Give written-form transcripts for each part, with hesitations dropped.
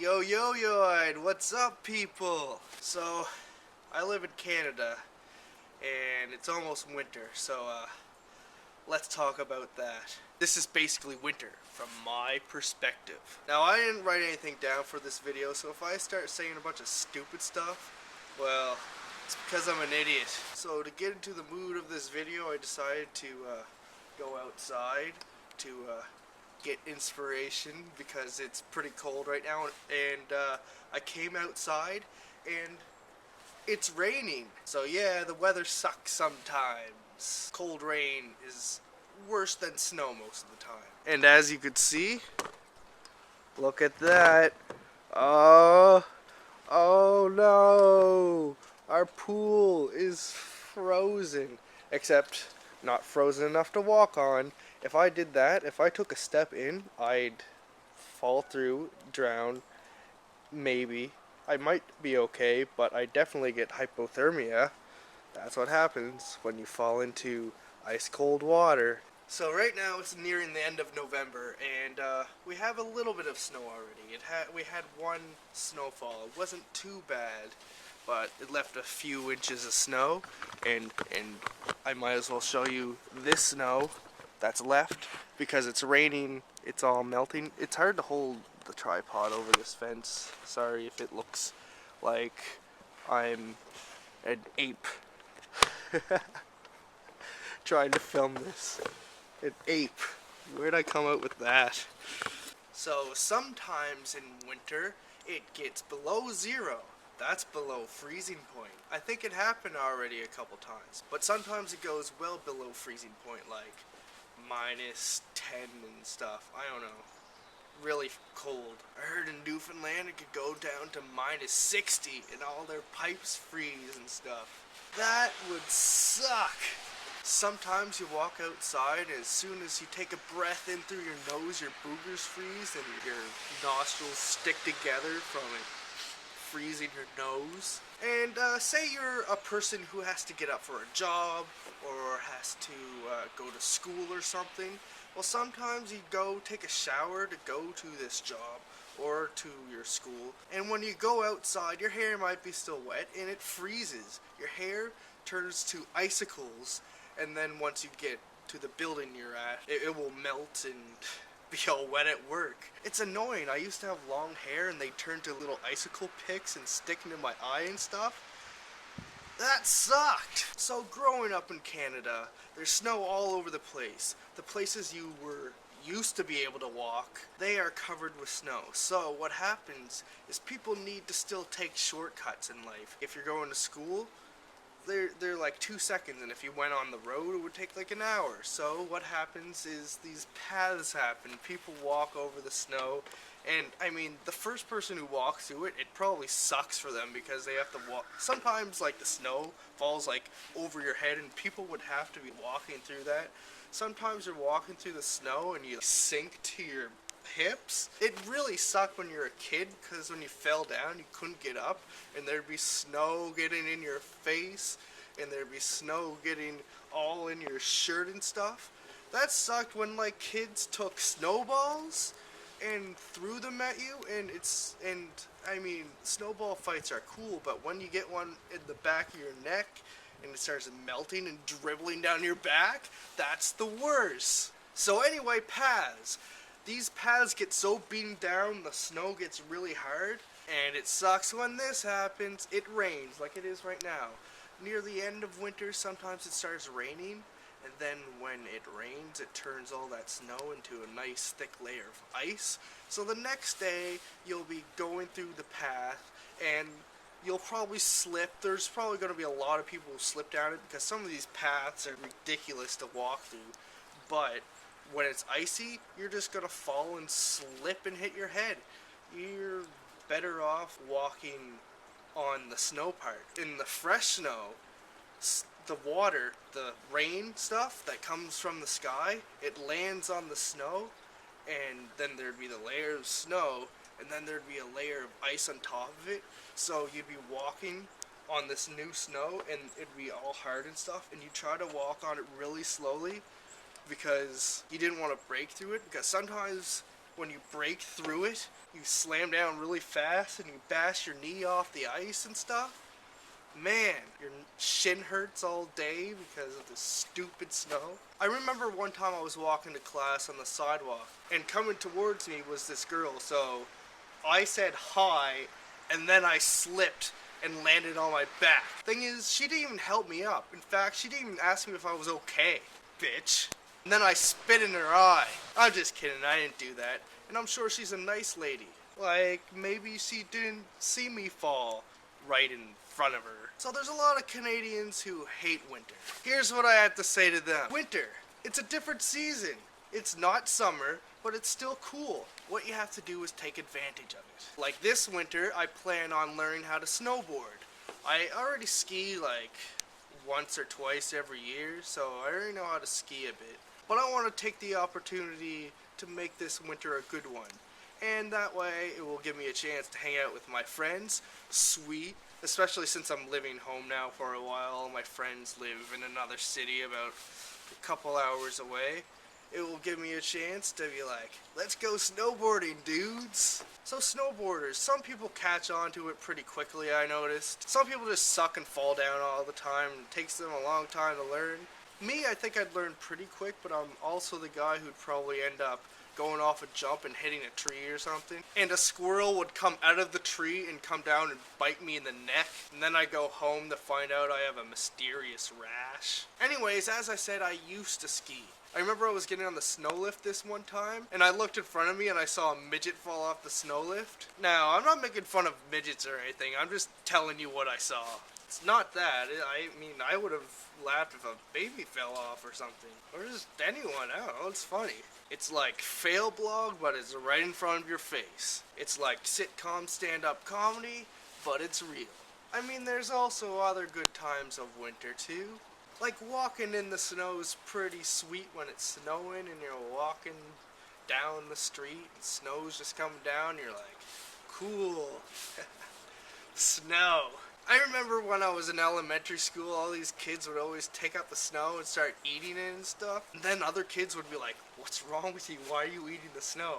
Yo, what's up, people? So, I live in Canada, and it's almost winter, so, let's talk about that. This is basically winter, from my perspective. Now, I didn't write anything down for this video, so if I start saying a bunch of stupid stuff, well, it's because I'm an idiot. So, to get into the mood of this video, I decided to, go outside to, get inspiration because it's pretty cold right now, and I came outside and it's raining. So yeah, the weather sucks sometimes. Cold rain is worse than snow most of the time. And as you could see, look at that. Oh no, our pool is frozen, except not frozen enough to walk on. If I did that, if I took a step in, I'd fall through, drown, maybe. I might be okay, but I definitely get hypothermia. That's what happens when you fall into ice cold water. So right now it's nearing the end of November, and we have a little bit of snow already. We had one snowfall. It wasn't too bad, but it left a few inches of snow, and I might as well show you this snow that's left because it's raining. It's all melting. It's hard to hold the tripod over this fence. Sorry if it looks like I'm an ape trying to film this. An ape. Where'd I come out with that? So sometimes in winter it gets below zero. That's below freezing point. I think it happened already a couple times, but sometimes it goes well below freezing point, like -10 and stuff. I don't know. Really cold. I heard in Newfoundland it could go down to -60 and all their pipes freeze and stuff. That would suck. Sometimes you walk outside and as soon as you take a breath in through your nose, your boogers freeze and your nostrils stick together from it freezing your nose. And say you're a person who has to get up for a job or has to go to school or something. Well, sometimes you go take a shower to go to this job or to your school, and when you go outside, your hair might be still wet and it freezes. Your hair turns to icicles, and then once you get to the building you're at, it will melt and be all wet at work. It's annoying. I used to have long hair and they turned to little icicle picks and stick into my eye and stuff. That sucked! So growing up in Canada, there's snow all over the place. The places you were used to be able to walk, they are covered with snow. So what happens is people need to still take shortcuts in life. If you're going to school, they're like 2 seconds, and if you went on the road, it would take like an hour. So what happens is these paths happen. People walk over the snow, and I mean, the first person who walks through it, it probably sucks for them because they have to walk. Sometimes like the snow falls like over your head, and people would have to be walking through that. Sometimes you're walking through the snow and you sink to your hips. It really sucked when you're a kid because when you fell down you couldn't get up and there'd be snow getting in your face and there'd be snow getting all in your shirt and stuff. That sucked when like kids took snowballs and threw them at you, and I mean, snowball fights are cool, but when you get one in the back of your neck and it starts melting and dribbling down your back, that's the worst. So anyway, paths. These paths get so beaten down, the snow gets really hard, and it sucks when this happens. It rains like it is right now. Near the end of winter, sometimes it starts raining, and then when it rains, it turns all that snow into a nice thick layer of ice. So the next day, you'll be going through the path, and you'll probably slip. There's probably going to be a lot of people who slip down it because some of these paths are ridiculous to walk through, but when it's icy, you're just going to fall and slip and hit your head. You're better off walking on the snow part. In the fresh snow, the water, the rain stuff that comes from the sky, it lands on the snow, and then there'd be the layer of snow, and then there'd be a layer of ice on top of it. So you'd be walking on this new snow, and it'd be all hard and stuff, and you try to walk on it really slowly because you didn't want to break through it, because sometimes when you break through it, you slam down really fast and you bash your knee off the ice and stuff. Man, your shin hurts all day because of this stupid snow. I remember one time I was walking to class on the sidewalk, and coming towards me was this girl, so I said hi, and then I slipped and landed on my back. Thing is, she didn't even help me up. In fact, she didn't even ask me if I was okay, bitch. And then I spit in her eye. I'm just kidding, I didn't do that. And I'm sure she's a nice lady. Like, maybe she didn't see me fall right in front of her. So there's a lot of Canadians who hate winter. Here's what I have to say to them. Winter, it's a different season. It's not summer, but it's still cool. What you have to do is take advantage of it. Like this winter, I plan on learning how to snowboard. I already ski like once or twice every year, so I already know how to ski a bit. But I want to take the opportunity to make this winter a good one. And that way, it will give me a chance to hang out with my friends. Sweet. Especially since I'm living home now for a while. All my friends live in another city about a couple hours away. It will give me a chance to be like, let's go snowboarding, dudes. So snowboarders, some people catch on to it pretty quickly, I noticed. Some people just suck and fall down all the time. It takes them a long time to learn. Me, I think I'd learn pretty quick, but I'm also the guy who'd probably end up going off a jump and hitting a tree or something. And a squirrel would come out of the tree and come down and bite me in the neck. And then I go home to find out I have a mysterious rash. Anyways, as I said, I used to ski. I remember I was getting on the snow lift this one time, and I looked in front of me and I saw a midget fall off the snow lift. Now, I'm not making fun of midgets or anything, I'm just telling you what I saw. It's not that. I mean, I would have laughed if a baby fell off or something. Or just anyone, I don't know, it's funny. It's like fail blog, but it's right in front of your face. It's like sitcom stand-up comedy, but it's real. I mean, there's also other good times of winter too. Like walking in the snow is pretty sweet when it's snowing and you're walking down the street and snow's just coming down and you're like, cool. Snow. I remember when I was in elementary school, all these kids would always take out the snow and start eating it and stuff. And then other kids would be like, what's wrong with you? Why are you eating the snow?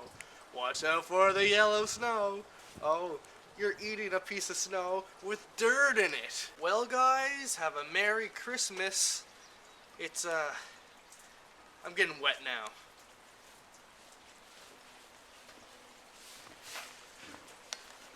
Watch out for the yellow snow. Oh, you're eating a piece of snow with dirt in it. Well, guys, have a Merry Christmas. I'm getting wet now.